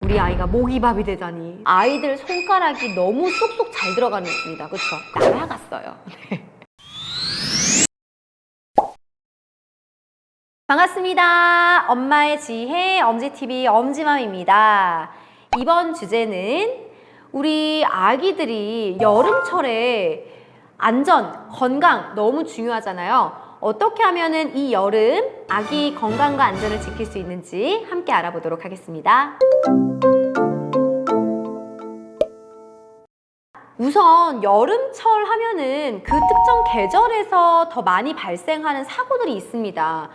우리 아이가 모기밥이 되다니. 아이들 손가락이 너무 쏙쏙 잘 들어갑니다. 그쵸? 날아갔어요. 네. 반갑습니다. 엄마의 지혜 엄지TV 엄지맘입니다. 이번 주제는 우리 아기들이 여름철에 안전, 건강 너무 중요하잖아요. 어떻게 하면은 이 여름 아기 건강과 안전을 지킬 수 있는지 함께 알아보도록 하겠습니다. 우선 여름철 하면은 그 특정 계절에서 더 많이 발생하는 사고들이 있습니다.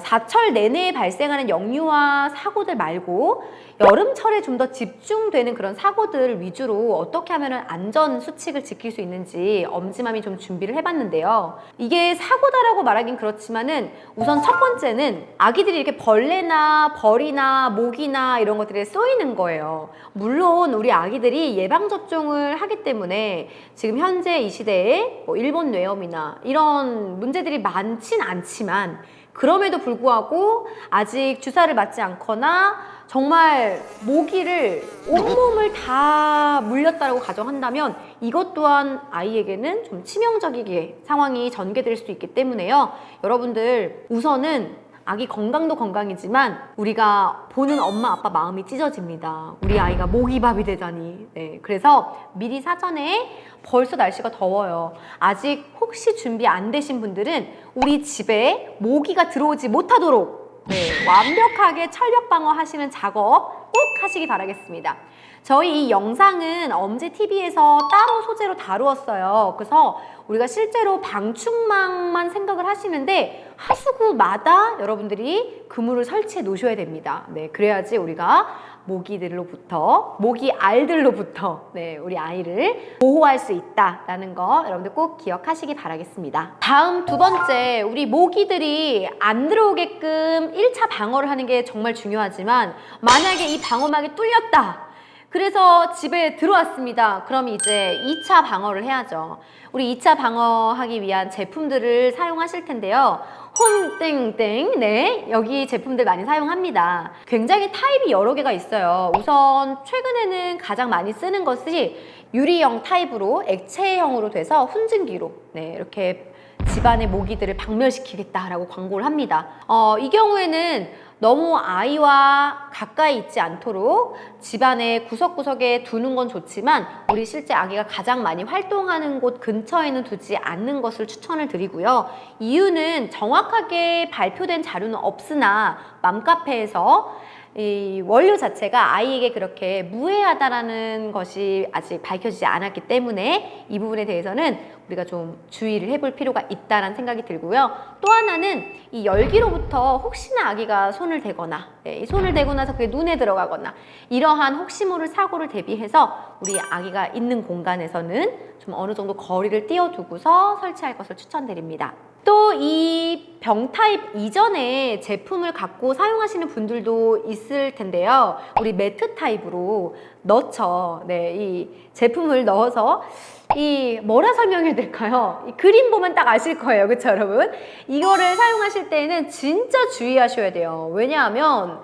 사철 내내 발생하는 역류와 사고들 말고 여름철에 좀 더 집중되는 그런 사고들 위주로 어떻게 하면 안전 수칙을 지킬 수 있는지 엄지맘이 좀 준비를 해봤는데요. 이게 사고다라고 말하긴 그렇지만은 우선 첫 번째는 아기들이 이렇게 벌레나 벌이나 모기나 이런 것들에 쏘이는 거예요. 물론 우리 아기들이 예방접종을 하기 때문에 지금 현재 이 시대에 일본 뇌염이나 이런 문제들이 많진 않지만 그럼에도 불구하고 아직 주사를 맞지 않거나 정말 모기를 온몸을 다 물렸다고 가정한다면 이것 또한 아이에게는 좀 치명적이게 상황이 전개될 수 있기 때문에요. 여러분들 우선은 아기 건강도 건강이지만 우리가 보는 엄마 아빠 마음이 찢어집니다. 우리 아이가 모기밥이 되다니. 네, 그래서 미리 사전에 벌써 날씨가 더워요. 아직 혹시 준비 안 되신 분들은 우리 집에 모기가 들어오지 못하도록 완벽하게 철벽 방어 하시는 작업 꼭 하시기 바라겠습니다. 저희 이 영상은 엄지TV에서 따로 소재로 다루었어요. 그래서 우리가 실제로 방충망만 생각을 하시는데 하수구마다 여러분들이 그물을 설치해 놓으셔야 됩니다. 네, 그래야지 우리가 모기들로부터, 모기 알들로부터 우리 아이를 보호할 수 있다라는 거 여러분들 꼭 기억하시기 바라겠습니다. 다음 두 번째, 우리 모기들이 안 들어오게끔 1차 방어를 하는 게 정말 중요하지만 만약에 이 방어막이 뚫렸다. 그래서 집에 들어왔습니다. 그럼 이제 2차 방어를 해야죠. 우리 2차 방어하기 위한 제품들을 사용하실 텐데요. 홈땡땡, 여기 제품들 많이 사용합니다. 굉장히 타입이 여러 개가 있어요. 우선 최근에는 가장 많이 쓰는 것이 유리형 타입으로 액체형으로 돼서 훈증기로 이렇게 집안의 모기들을 박멸시키겠다라고 광고를 합니다. 이 경우에는 너무 아이와 가까이 있지 않도록 집안의 구석구석에 두는 건 좋지만 우리 실제 아기가 가장 많이 활동하는 곳 근처에는 두지 않는 것을 추천을 드리고요. 이유는 정확하게 발표된 자료는 없으나 맘카페에서 이 원료 자체가 아이에게 그렇게 무해하다라는 것이 아직 밝혀지지 않았기 때문에 이 부분에 대해서는 우리가 좀 주의를 해볼 필요가 있다는 생각이 들고요. 또 하나는 이 열기로부터 혹시나 아기가 손을 대거나 이 손을 대고 나서 그게 눈에 들어가거나 이러한 혹시 모를 사고를 대비해서 우리 아기가 있는 공간에서는 좀 어느 정도 거리를 띄워두고서 설치할 것을 추천드립니다. 또 이 병 타입 이전에 제품을 갖고 사용하시는 분들도 있을 텐데요. 우리 매트 타입으로 넣죠. 이 제품을 넣어서 뭐라 설명해야 될까요? 이 그림 보면 딱 아실 거예요. 그쵸, 여러분? 이거를 사용하실 때는 진짜 주의하셔야 돼요. 왜냐하면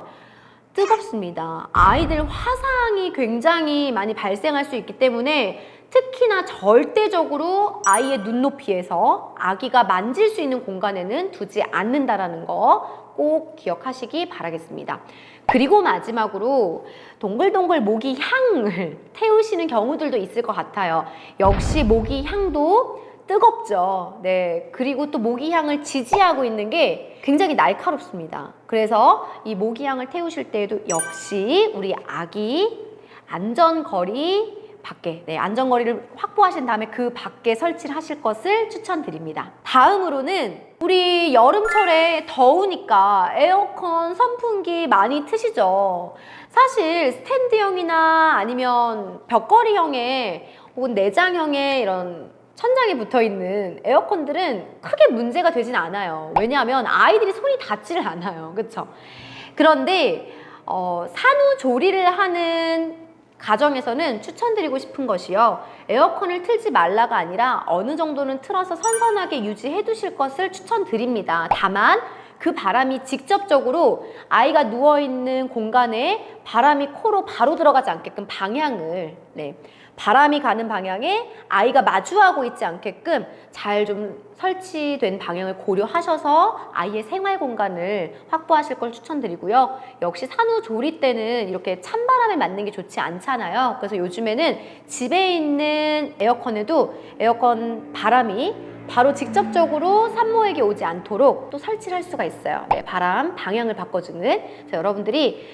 뜨겁습니다. 아이들 화상이 굉장히 많이 발생할 수 있기 때문에 특히나 절대적으로 아이의 눈높이에서 아기가 만질 수 있는 공간에는 두지 않는다라는 거 꼭 기억하시기 바라겠습니다. 그리고 마지막으로 동글동글 모기 향을 태우시는 경우들도 있을 것 같아요. 역시 모기 향도 뜨겁죠. 그리고 또 모기 향을 지지하고 있는 게 굉장히 날카롭습니다. 그래서 이 모기 향을 태우실 때에도 역시 우리 아기 안전거리 밖에 안전거리를 확보하신 다음에 그 밖에 설치를 하실 것을 추천드립니다. 다음으로는 우리 여름철에 더우니까 에어컨, 선풍기 많이 트시죠. 사실 스탠드형이나 아니면 벽걸이형의 혹은 내장형의 이런 천장에 붙어있는 에어컨들은 크게 문제가 되진 않아요. 왜냐하면 아이들이 손이 닿지를 않아요. 그렇죠? 그런데 산후조리를 하는 가정에서는 추천드리고 싶은 것이요. 에어컨을 틀지 말라가 아니라 어느 정도는 틀어서 선선하게 유지해 두실 것을 추천드립니다. 다만 그 바람이 직접적으로 아이가 누워있는 공간에 바람이 코로 바로 들어가지 않게끔 방향을, 바람이 가는 방향에 아이가 마주하고 있지 않게끔 잘 좀 설치된 방향을 고려하셔서 아이의 생활 공간을 확보하실 걸 추천드리고요. 역시 산후조리 때는 이렇게 찬바람을 맞는 게 좋지 않잖아요. 그래서 요즘에는 집에 있는 에어컨에도 에어컨 바람이 바로 직접적으로 산모에게 오지 않도록 또 설치를 할 수가 있어요. 바람 방향을 바꿔주는. 그래서 여러분들이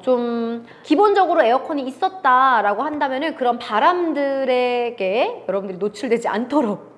좀 기본적으로 에어컨이 있었다라고 한다면은 그런 바람들에게 여러분들이 노출되지 않도록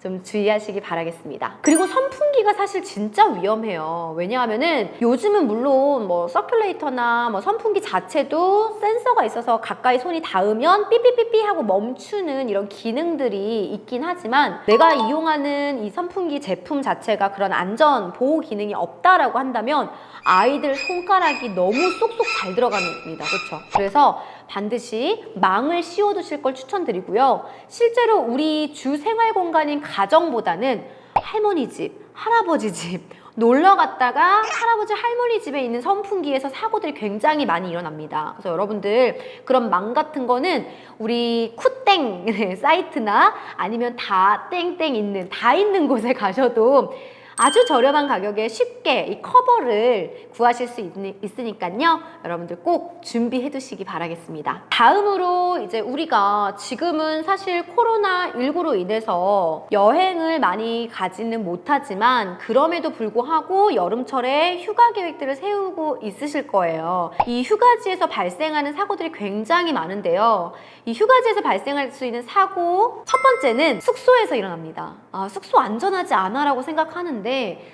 좀 주의하시기 바라겠습니다. 그리고 선풍기가 사실 진짜 위험해요. 왜냐하면은 요즘은 물론 뭐 서큘레이터나 뭐 선풍기 자체도 센서가 있어서 가까이 손이 닿으면 삐삐삐삐 하고 멈추는 이런 기능들이 있긴 하지만 내가 이용하는 이 선풍기 제품 자체가 그런 안전 보호 기능이 없다라고 한다면 아이들 손가락이 너무 쏙쏙 잘 들어갑니다. 그렇죠? 그래서 반드시 망을 씌워 두실 걸 추천드리고요. 실제로 우리 주 생활 공간인 가정보다는 할머니 집, 할아버지 집 놀러 갔다가 할아버지 할머니 집에 있는 선풍기에서 사고들이 굉장히 많이 일어납니다. 그래서 여러분들 그런 망 같은 거는 우리 쿠땡 사이트나 아니면 다 땡땡 있는 다 있는 곳에 가셔도 아주 저렴한 가격에 쉽게 이 커버를 구하실 수 있으니까요. 여러분들 꼭 준비해 두시기 바라겠습니다. 다음으로 이제 우리가 지금은 사실 코로나19로 인해서 여행을 많이 가지는 못하지만 그럼에도 불구하고 여름철에 휴가 계획들을 세우고 있으실 거예요. 이 휴가지에서 발생하는 사고들이 굉장히 많은데요. 이 휴가지에서 발생할 수 있는 사고 첫 번째는 숙소에서 일어납니다. 숙소 안전하지 않아라고 생각하는데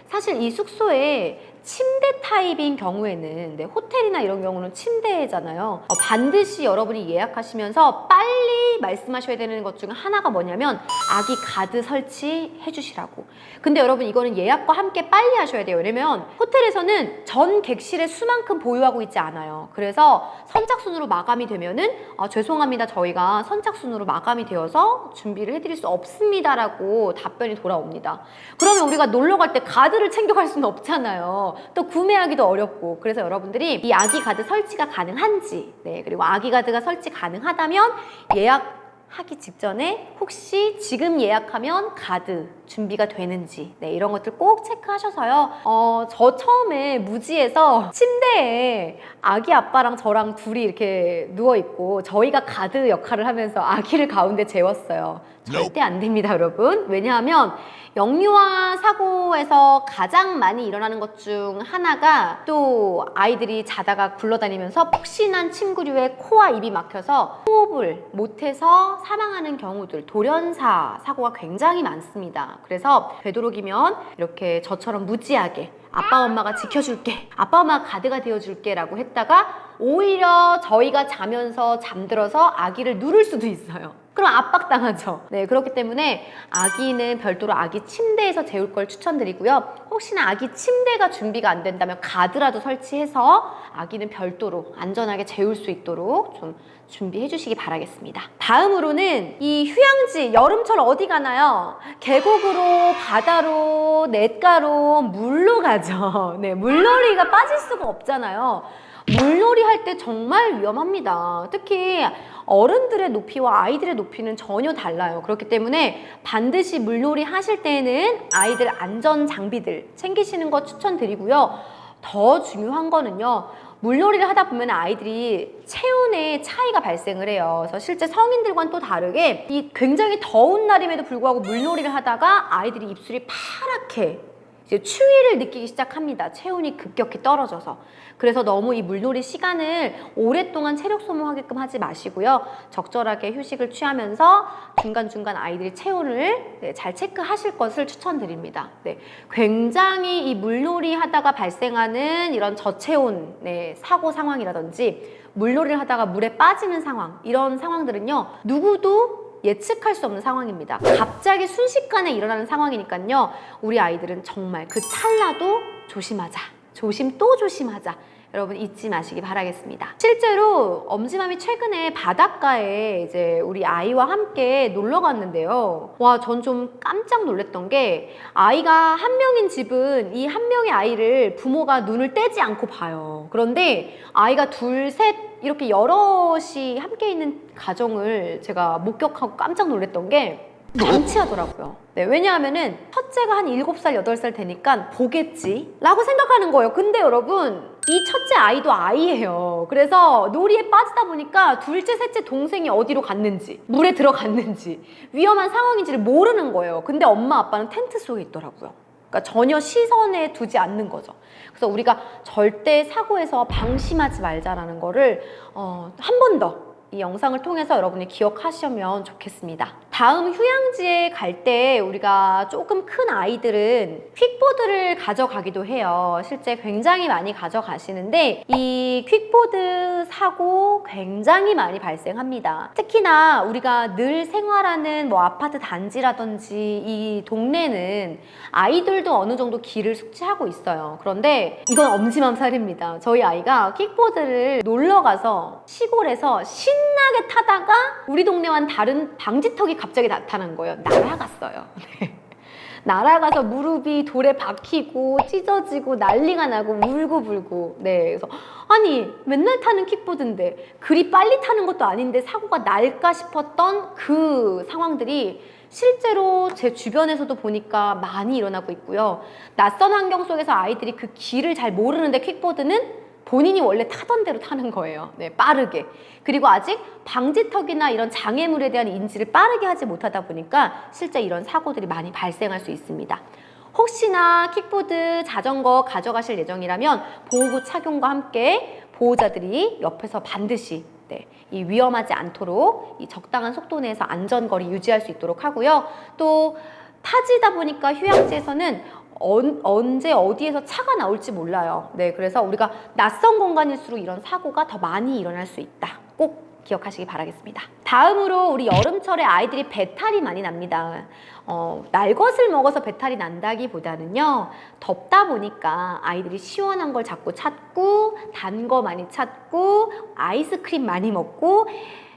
사실 이 숙소에 침대 타입인 경우에는 호텔이나 이런 경우는 침대잖아요. 반드시 여러분이 예약하시면서 빨리 말씀하셔야 되는 것 중에 하나가 뭐냐면 아기 가드 설치해 주시라고. 근데 여러분 이거는 예약과 함께 빨리 하셔야 돼요. 왜냐면 호텔에서는 전 객실의 수만큼 보유하고 있지 않아요. 그래서 선착순으로 마감이 되면은 죄송합니다. 저희가 선착순으로 마감이 되어서 준비를 해드릴 수 없습니다 라고 답변이 돌아옵니다. 그러면 우리가 놀러 갈 때 가드를 챙겨갈 수는 없잖아요. 또 구매하기도 어렵고. 그래서 여러분들이 이 아기 가드 설치가 가능한지, 그리고 아기 가드가 설치 가능하다면 예약하기 직전에 혹시 지금 예약하면 가드 준비가 되는지 이런 것들 꼭 체크하셔서요. 저 처음에 무지에서 침대에 아기 아빠랑 저랑 둘이 이렇게 누워있고 저희가 가드 역할을 하면서 아기를 가운데 재웠어요. 절대 안 됩니다, 여러분. 왜냐하면 영유아 사고에서 가장 많이 일어나는 것 중 하나가 또 아이들이 자다가 굴러다니면서 푹신한 침구류에 코와 입이 막혀서 호흡을 못해서 사망하는 경우들, 돌연사 사고가 굉장히 많습니다. 그래서 되도록이면 이렇게 저처럼 무지하게 아빠 엄마가 지켜줄게, 아빠 엄마가 가드가 되어줄게 라고 했다가 오히려 저희가 자면서 잠들어서 아기를 누를 수도 있어요. 그럼 압박당하죠. 그렇기 때문에 아기는 별도로 아기 침대에서 재울 걸 추천드리고요. 혹시나 아기 침대가 준비가 안 된다면 가드라도 설치해서 아기는 별도로 안전하게 재울 수 있도록 좀 준비해 주시기 바라겠습니다. 다음으로는 이 휴양지, 여름철 어디 가나요? 계곡으로, 바다로, 냇가로, 물로 가죠. 물놀이가 빠질 수가 없잖아요. 물놀이 할 때 정말 위험합니다. 특히 어른들의 높이와 아이들의 높이는 전혀 달라요. 그렇기 때문에 반드시 물놀이 하실 때에는 아이들 안전 장비들 챙기시는 거 추천드리고요. 더 중요한 거는요. 물놀이를 하다 보면 아이들이 체온에 차이가 발생을 해요. 그래서 실제 성인들과는 또 다르게 이 굉장히 더운 날임에도 불구하고 물놀이를 하다가 아이들이 입술이 파랗게 이제 추위를 느끼기 시작합니다. 체온이 급격히 떨어져서. 그래서 너무 이 물놀이 시간을 오랫동안 체력 소모하게끔 하지 마시고요. 적절하게 휴식을 취하면서 중간중간 아이들이 체온을 잘 체크하실 것을 추천드립니다. 굉장히 이 물놀이 하다가 발생하는 이런 저체온 사고 상황이라든지 물놀이를 하다가 물에 빠지는 상황, 이런 상황들은요. 누구도 예측할 수 없는 상황입니다. 갑자기 순식간에 일어나는 상황이니까요. 우리 아이들은 정말 그 찰나도 조심하자. 조심 또 조심하자. 여러분 잊지 마시기 바라겠습니다. 실제로 엄지맘이 최근에 바닷가에 이제 우리 아이와 함께 놀러 갔는데요. 와, 전 좀 깜짝 놀랐던 게 아이가 한 명인 집은 이 한 명의 아이를 부모가 눈을 떼지 않고 봐요. 그런데 아이가 둘, 셋 이렇게 여럿이 함께 있는 가정을 제가 목격하고 깜짝 놀랐던 게 방치하더라고요. 네, 왜냐하면은 첫째가 한 7살, 8살 되니까 보겠지 라고 생각하는 거예요. 근데 여러분, 이 첫째 아이도 아이예요. 그래서 놀이에 빠지다 보니까 둘째, 셋째 동생이 어디로 갔는지, 물에 들어갔는지, 위험한 상황인지를 모르는 거예요. 근데 엄마, 아빠는 텐트 속에 있더라고요. 그러니까 전혀 시선에 두지 않는 거죠. 그래서 우리가 절대 사고에서 방심하지 말자라는 거를 한 번 더 이 영상을 통해서 여러분이 기억하시면 좋겠습니다. 다음 휴양지에 갈 때 우리가 조금 큰 아이들은 퀵보드를 가져가기도 해요. 실제 굉장히 많이 가져가시는데 이 퀵보드 사고 굉장히 많이 발생합니다. 특히나 우리가 늘 생활하는 뭐 아파트 단지라든지 이 동네는 아이들도 어느 정도 길을 숙지하고 있어요. 그런데 이건 엄지맘살입니다. 저희 아이가 킥보드를 놀러 가서 시골에서 신나게 타다가 우리 동네와는 다른 방지턱이 갑자기 나타난 거예요. 날아갔어요. 날아가서 무릎이 돌에 박히고 찢어지고 난리가 나고 울고불고. 네, 그래서 아니 맨날 타는 킥보드인데 그리 빨리 타는 것도 아닌데 사고가 날까 싶었던 그 상황들이 실제로 제 주변에서도 보니까 많이 일어나고 있고요. 낯선 환경 속에서 아이들이 그 길을 잘 모르는데 킥보드는 본인이 원래 타던 대로 타는 거예요. 네, 빠르게. 그리고 아직 방지턱이나 이런 장애물에 대한 인지를 빠르게 하지 못하다 보니까 실제 이런 사고들이 많이 발생할 수 있습니다. 혹시나 킥보드, 자전거 가져가실 예정이라면 보호구 착용과 함께 보호자들이 옆에서 반드시 이 위험하지 않도록 이 적당한 속도 내에서 안전거리 유지할 수 있도록 하고요. 또 타지다 보니까 휴양지에서는 언제 어디에서 차가 나올지 몰라요. 네, 그래서 우리가 낯선 공간일수록 이런 사고가 더 많이 일어날 수 있다. 꼭 기억하시기 바라겠습니다. 다음으로 우리 여름철에 아이들이 배탈이 많이 납니다. 날것을 먹어서 배탈이 난다기보다는요, 덥다 보니까 아이들이 시원한 걸 자꾸 찾고 단 거 많이 찾고 아이스크림 많이 먹고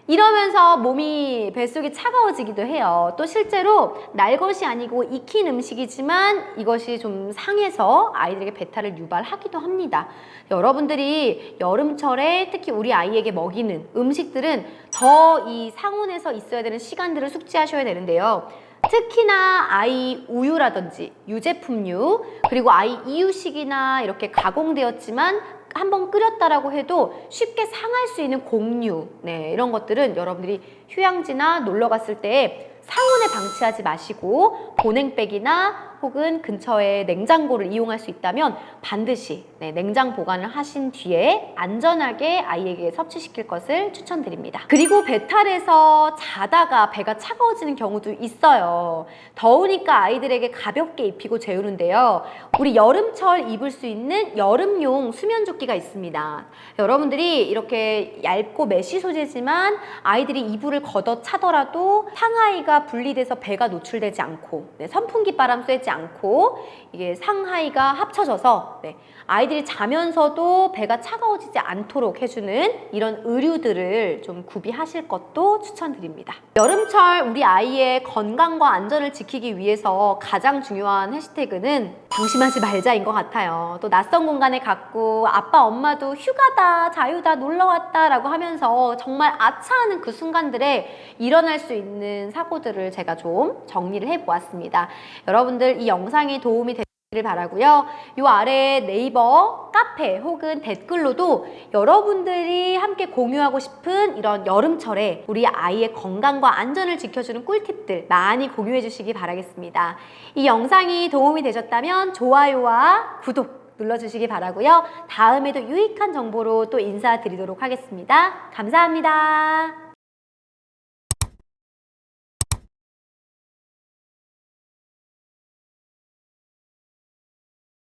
이러면서 몸이 뱃속이 차가워지기도 해요. 또 실제로 날 것이 아니고 익힌 음식이지만 이것이 좀 상해서 아이들에게 배탈을 유발하기도 합니다. 여러분들이 여름철에 특히 우리 아이에게 먹이는 음식들은 더 이 상온에서 있어야 되는 시간들을 숙지하셔야 되는데요. 특히나 아이 우유라든지 유제품류, 그리고 아이 이유식이나 이렇게 가공되었지만 한번 끓였다라고 해도 쉽게 상할 수 있는 곡류, 네, 이런 것들은 여러분들이 휴양지나 놀러 갔을 때 상온에 방치하지 마시고 보냉백이나 혹은 근처에 냉장고를 이용할 수 있다면 반드시 냉장 보관을 하신 뒤에 안전하게 아이에게 섭취시킬 것을 추천드립니다. 그리고 배탈에서 자다가 배가 차가워지는 경우도 있어요. 더우니까 아이들에게 가볍게 입히고 재우는데요. 우리 여름철 입을 수 있는 여름용 수면조끼가 있습니다. 여러분들이 이렇게 얇고 메쉬 소재지만 아이들이 이불을 걷어 차더라도 상하이가 분리돼서 배가 노출되지 않고 선풍기 바람 쐬지 않고 이게 상하이가 합쳐져서 아이들이 자면서도 배가 차가워지지 않도록 해주는 이런 의류들을 좀 구비하실 것도 추천드립니다. 여름철 우리 아이의 건강과 안전을 지키기 위해서 가장 중요한 해시태그는 방심하지 말자인 것 같아요. 또 낯선 공간에 갔고 아빠 엄마도 휴가다 자유다 놀러왔다 라고 하면서 정말 아차하는 그 순간들에 일어날 수 있는 사고들을 제가 좀 정리를 해보았습니다. 여러분들 이 영상이 도움이 되기를 바라고요. 이 아래 네이버, 카페 혹은 댓글로도 여러분들이 함께 공유하고 싶은 이런 여름철에 우리 아이의 건강과 안전을 지켜주는 꿀팁들 많이 공유해 주시기 바라겠습니다. 이 영상이 도움이 되셨다면 좋아요와 구독 눌러주시기 바라고요. 다음에도 유익한 정보로 또 인사드리도록 하겠습니다. 감사합니다.